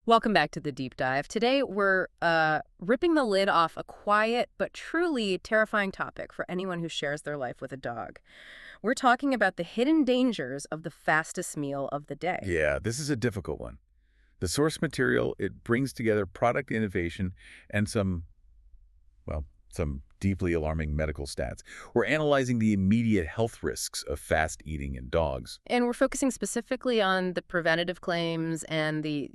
Welcome back to the deep dive. Today we're ripping the lid off a quiet but truly terrifying topic for anyone who shares their life with a dog. We're talking about the hidden dangers of the fastest meal of the day. Yeah, this is a difficult one. The source material, it brings together product innovation and some deeply alarming medical stats. We're analyzing the immediate health risks of fast eating in dogs. And we're focusing specifically on the preventative claims and the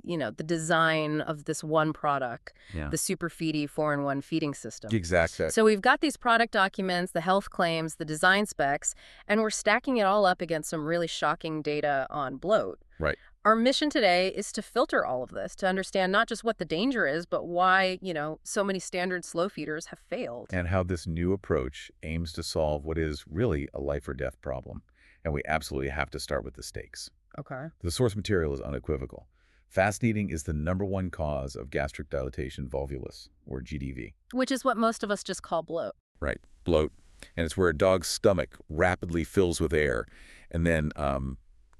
design of this one product, Yeah. the Super Feedy 4-in-1 feeding system. Exactly. So we've got these product documents, the health claims, the design specs, and we're stacking it all up against some really shocking data on bloat. Right. Our mission today is to filter all of this, to understand not just what the danger is, but why, so many standard slow feeders have failed. And how this new approach aims to solve what is really a life or death problem. And we absolutely have to start with the stakes. Okay. The source material is unequivocal. Fast eating is the #1 cause of gastric dilatation volvulus, or GDV. Which is what most of us just call bloat. Right. Bloat. And it's where a dog's stomach rapidly fills with air and then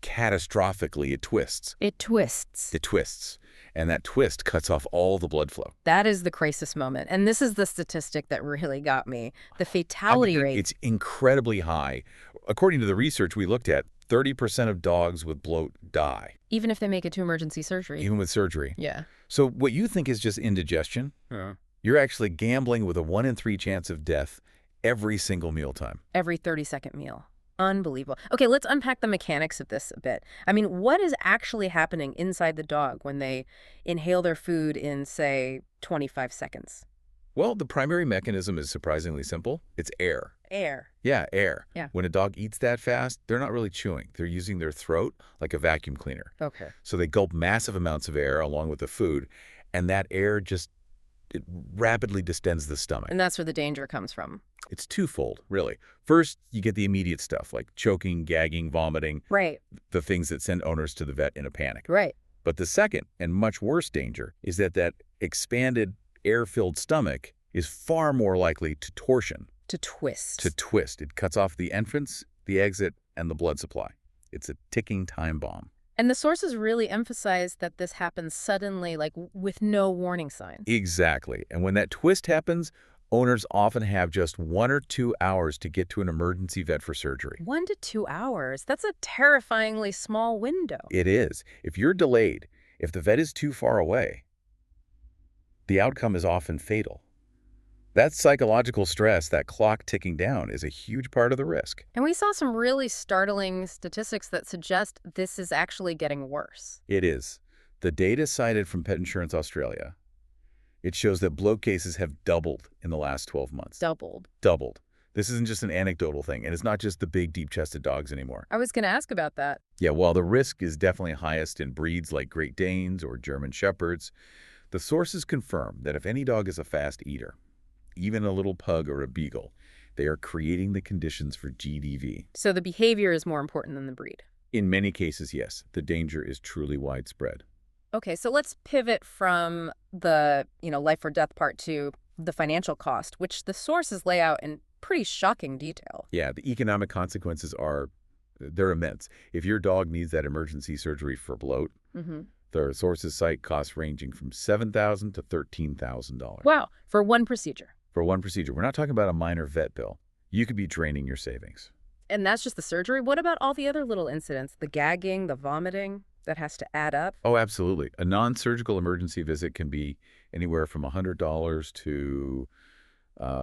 catastrophically it twists. It twists. It twists. And that twist cuts off all the blood flow. That is the crisis moment. And this is the statistic that really got me. The fatality rate. It's incredibly high. According to the research we looked at, 30% of dogs with bloat die. Even if they make it to emergency surgery. Even with surgery. Yeah. So what you think is just indigestion, you're actually gambling with a 1 in 3 chance of death every single mealtime. Every 30-second meal. Unbelievable. Okay, let's unpack the mechanics of this a bit. I mean, what is actually happening inside the dog when they inhale their food in, say, 25 seconds? Well, the primary mechanism is surprisingly simple. It's air. Air. Yeah, air. Yeah. When a dog eats that fast, they're not really chewing. They're using their throat like a vacuum cleaner. Okay. So they gulp massive amounts of air along with the food, and that air it rapidly distends the stomach. And that's where the danger comes from. It's twofold, really. First, you get the immediate stuff like choking, gagging, vomiting, Right. the things that send owners to the vet in a panic. Right. But the second and much worse danger is that expanded air-filled stomach is far more likely to torsion. To twist. To twist. It cuts off the entrance, the exit, and the blood supply. It's a ticking time bomb. And the sources really emphasize that this happens suddenly, like with no warning signs. Exactly. And when that twist happens, owners often have just 1 or 2 hours to get to an emergency vet for surgery. 1 to 2 hours. That's a terrifyingly small window. It is. If you're delayed, if the vet is too far away, the outcome is often fatal. That psychological stress, that clock ticking down, is a huge part of the risk. And we saw some really startling statistics that suggest this is actually getting worse. It is. The data cited from Pet Insurance Australia, it shows that bloat cases have doubled in the last 12 months. Doubled. Doubled. This isn't just an anecdotal thing, and it's not just the big, deep-chested dogs anymore. I was going to ask about that. Yeah, while the risk is definitely highest in breeds like Great Danes or German Shepherds, the sources confirm that if any dog is a fast eater, even a little pug or a beagle, they are creating the conditions for GDV. So the behavior is more important than the breed. In many cases, yes, the danger is truly widespread. Okay, so let's pivot from the, life or death part to the financial cost, which the sources lay out in pretty shocking detail. Yeah, the economic consequences they're immense. If your dog needs that emergency surgery for bloat, the sources cite costs ranging from $7,000 to $13,000. Wow, for one procedure. For one procedure. We're not talking about a minor vet bill. You could be draining your savings. And that's just the surgery? What about all the other little incidents? The gagging, the vomiting? That has to add up? Oh, absolutely. A non-surgical emergency visit can be anywhere from $100 to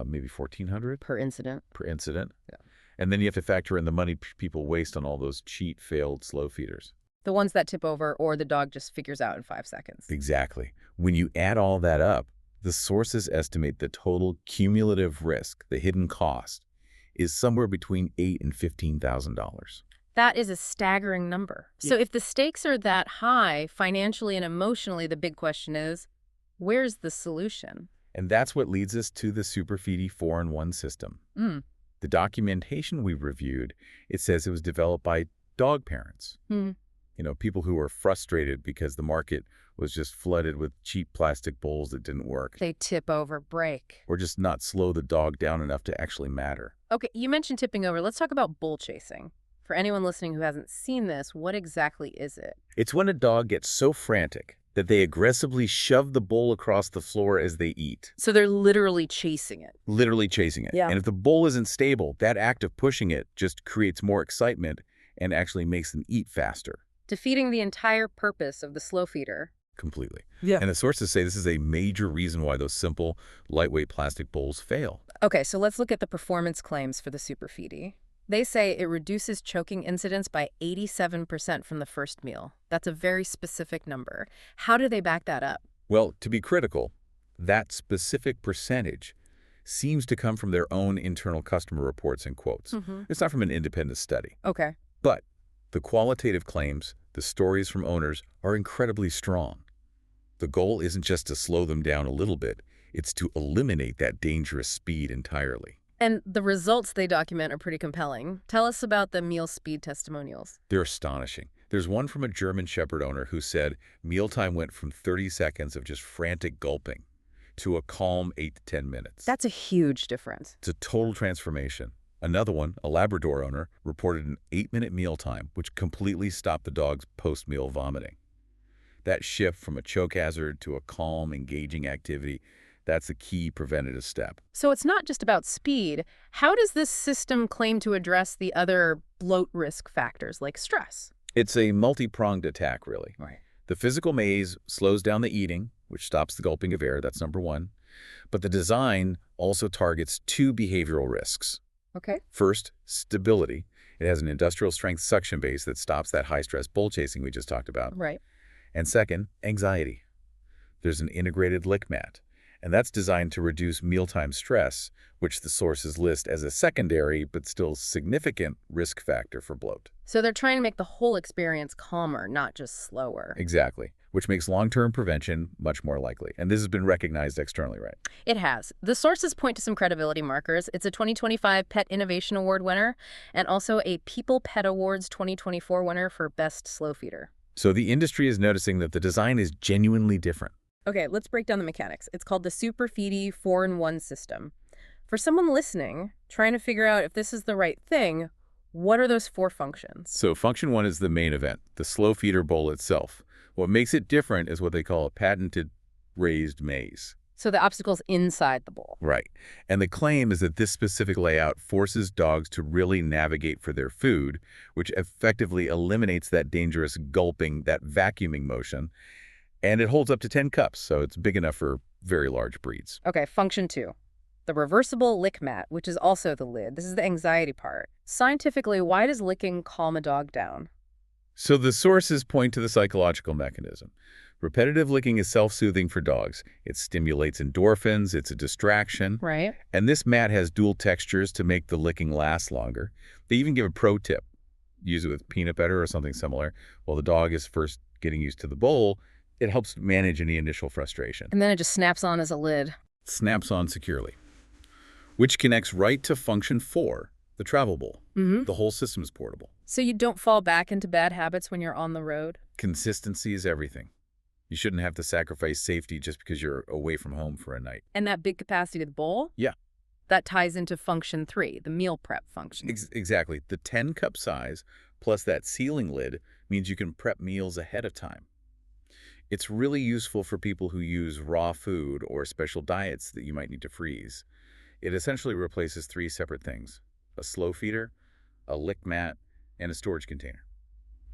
maybe $1,400 Per incident. per incident. Yeah. And then you have to factor in the money people waste on all those cheap, failed slow feeders. The ones that tip over or the dog just figures out in 5 seconds. Exactly. When you add all that up, the sources estimate the total cumulative risk, the hidden cost, is somewhere between $8,000 and $15,000. That is a staggering number. Yeah. So if the stakes are that high, financially and emotionally, the big question is, where's the solution? And that's what leads us to the Super Feedy 4-in-1 system. The documentation we reviewed, it says it was developed by dog parents. People who were frustrated because the market was just flooded with cheap plastic bowls that didn't work. They tip over, break. Or just not slow the dog down enough to actually matter. Okay, you mentioned tipping over. Let's talk about bull chasing. For anyone listening who hasn't seen this, what exactly is it? It's when a dog gets so frantic that they aggressively shove the bowl across the floor as they eat. So they're literally chasing it. Literally chasing it. Yeah. And if the bowl isn't stable, that act of pushing it just creates more excitement and actually makes them eat faster. Defeating the entire purpose of the slow feeder. Completely. Yeah. And the sources say this is a major reason why those simple, lightweight plastic bowls fail. Okay, so let's look at the performance claims for the Super Feedy. They say it reduces choking incidence by 87% from the first meal. That's a very specific number. How do they back that up? Well, to be critical, that specific percentage seems to come from their own internal customer reports and quotes. It's not from an independent study. Okay. But the qualitative claims, the stories from owners, are incredibly strong. The goal isn't just to slow them down a little bit, it's to eliminate that dangerous speed entirely. And the results they document are pretty compelling. Tell us about the meal speed testimonials. They're astonishing. There's one from a German Shepherd owner who said mealtime went from 30 seconds of just frantic gulping to a calm 8 to 10 minutes. That's a huge difference. It's a total transformation. Another one, a Labrador owner, reported an 8-minute mealtime, which completely stopped the dog's post-meal vomiting. That shift from a choke hazard to a calm, engaging activity, that's a key preventative step. So it's not just about speed. How does this system claim to address the other bloat risk factors like stress? It's a multi-pronged attack, really. Right. The physical maze slows down the eating, which stops the gulping of air. That's number one. But the design also targets 2 behavioral risks. Okay. First, stability. It has an industrial-strength suction base that stops that high-stress bowl chasing we just talked about. Right. And second, anxiety. There's an integrated lick mat, and that's designed to reduce mealtime stress, which the sources list as a secondary but still significant risk factor for bloat. So they're trying to make the whole experience calmer, not just slower. Exactly, which makes long-term prevention much more likely. And this has been recognized externally, right? It has. The sources point to some credibility markers. It's a 2025 Pet Innovation Award winner and also a People Pet Awards 2024 winner for Best Slow Feeder. So the industry is noticing that the design is genuinely different. Okay, let's break down the mechanics. It's called the Super Feedy 4-in-1 system. For someone listening, trying to figure out if this is the right thing, what are those 4 functions? So function 1 is the main event, the slow feeder bowl itself. What makes it different is what they call a patented raised maze. So the obstacle's inside the bowl. Right. And the claim is that this specific layout forces dogs to really navigate for their food, which effectively eliminates that dangerous gulping, that vacuuming motion. And it holds up to 10 cups, so it's big enough for very large breeds. Okay, function 2. The reversible lick mat, which is also the lid. This is the anxiety part. Scientifically, why does licking calm a dog down? So the sources point to the psychological mechanism. Repetitive licking is self-soothing for dogs. It stimulates endorphins, it's a distraction. Right. And this mat has dual textures to make the licking last longer. They even give a pro tip. Use it with peanut butter or something similar. While the dog is first getting used to the bowl, it helps manage any initial frustration. And then it just snaps on as a lid. Snaps on securely, which connects right to function 4, the travel bowl. The whole system is portable. So you don't fall back into bad habits when you're on the road? Consistency is everything. You shouldn't have to sacrifice safety just because you're away from home for a night. And that big capacity of the bowl? Yeah. That ties into function 3, the meal prep function. Exactly. The 10-cup size plus that sealing lid means you can prep meals ahead of time. It's really useful for people who use raw food or special diets that you might need to freeze. It essentially replaces 3 separate things: a slow feeder, a lick mat, and a storage container.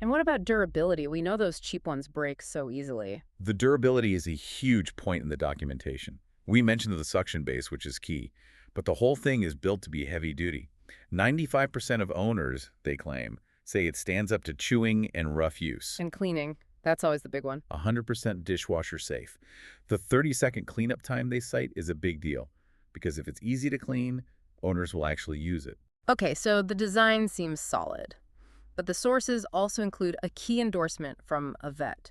And what about durability? We know those cheap ones break so easily. The durability is a huge point in the documentation. We mentioned the suction base, which is key, but the whole thing is built to be heavy-duty. 95% of owners, they claim, say it stands up to chewing and rough use. And cleaning. That's always the big one. 100% dishwasher safe. The 30-second cleanup time they cite is a big deal, because if it's easy to clean, owners will actually use it. Okay, so the design seems solid. But the sources also include a key endorsement from a vet.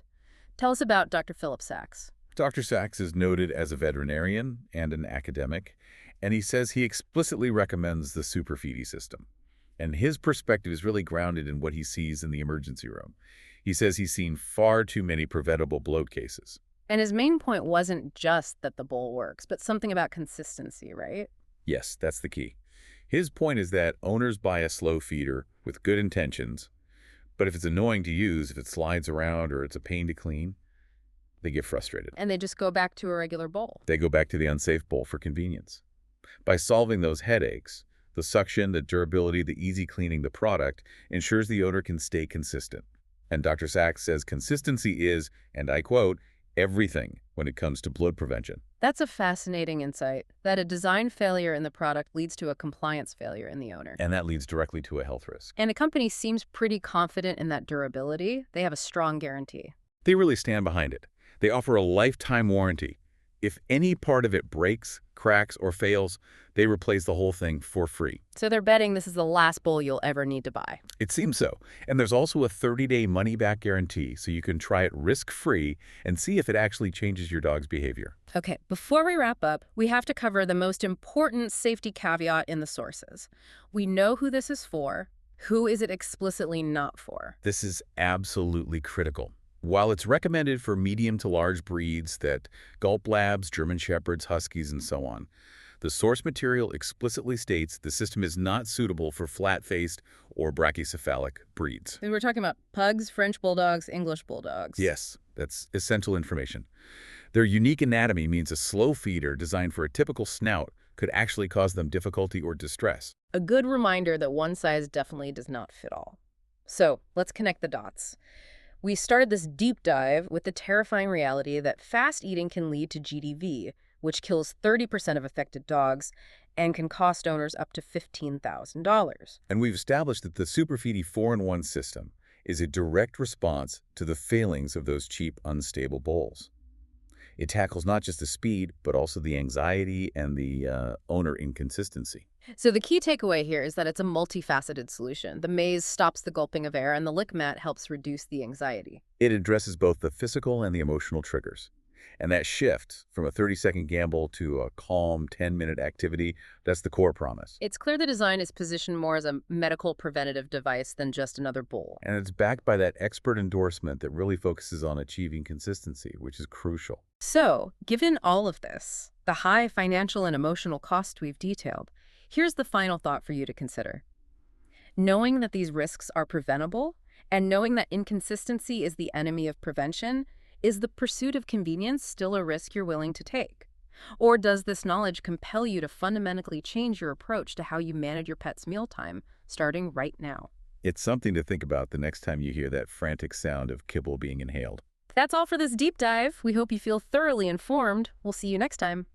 Tell us about Dr. Philip Sachs. Dr. Sachs is noted as a veterinarian and an academic, and he says he explicitly recommends the Super Feedy system. And his perspective is really grounded in what he sees in the emergency room. He says he's seen far too many preventable bloat cases. And his main point wasn't just that the bowl works, but something about consistency, right? Yes, that's the key. His point is that owners buy a slow feeder with good intentions, but if it's annoying to use, if it slides around or it's a pain to clean, they get frustrated. And they just go back to a regular bowl. They go back to the unsafe bowl for convenience. By solving those headaches, the suction, the durability, the easy cleaning, the product ensures the owner can stay consistent. And Dr. Sachs says consistency is, and I quote, everything when it comes to bloat prevention. That's a fascinating insight, that a design failure in the product leads to a compliance failure in the owner. And that leads directly to a health risk. And a company seems pretty confident in that durability. They have a strong guarantee. They really stand behind it. They offer a lifetime warranty. If any part of it breaks, cracks, or fails, they replace the whole thing for free. So they're betting this is the last bowl you'll ever need to buy. It seems so. And there's also a 30-day money-back guarantee, so you can try it risk-free and see if it actually changes your dog's behavior. Okay, before we wrap up, we have to cover the most important safety caveat in the sources. We know who this is for. Who is it explicitly not for? This is absolutely critical. While it's recommended for medium to large breeds that Gulp Labs, German Shepherds, Huskies, and so on, the source material explicitly states the system is not suitable for flat-faced or brachycephalic breeds. We're talking about pugs, French bulldogs, English bulldogs. Yes, that's essential information. Their unique anatomy means a slow feeder designed for a typical snout could actually cause them difficulty or distress. A good reminder that one size definitely does not fit all. So let's connect the dots. We started this deep dive with the terrifying reality that fast eating can lead to GDV, which kills 30% of affected dogs and can cost owners up to $15,000. And we've established that the Super Feedy 4-in-1 system is a direct response to the failings of those cheap, unstable bowls. It tackles not just the speed, but also the anxiety and the owner inconsistency. So the key takeaway here is that it's a multifaceted solution. The maze stops the gulping of air, and the lick mat helps reduce the anxiety. It addresses both the physical and the emotional triggers. And that shift from a 30-second gamble to a calm 10-minute activity, that's the core promise. It's clear the design is positioned more as a medical preventative device than just another bowl. And it's backed by that expert endorsement that really focuses on achieving consistency, which is crucial. So, given all of this, the high financial and emotional cost we've detailed, here's the final thought for you to consider. Knowing that these risks are preventable, and knowing that inconsistency is the enemy of prevention, is the pursuit of convenience still a risk you're willing to take? Or does this knowledge compel you to fundamentally change your approach to how you manage your pet's mealtime, starting right now? It's something to think about the next time you hear that frantic sound of kibble being inhaled. That's all for this deep dive. We hope you feel thoroughly informed. We'll see you next time.